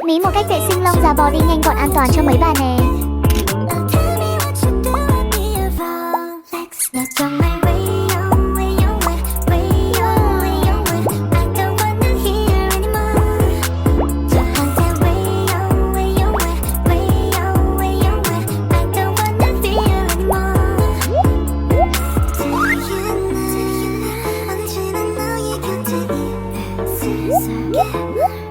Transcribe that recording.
mí một cách vệ sinh lông da body nhanh gọn an toàn cho mấy bà nè. Yeah.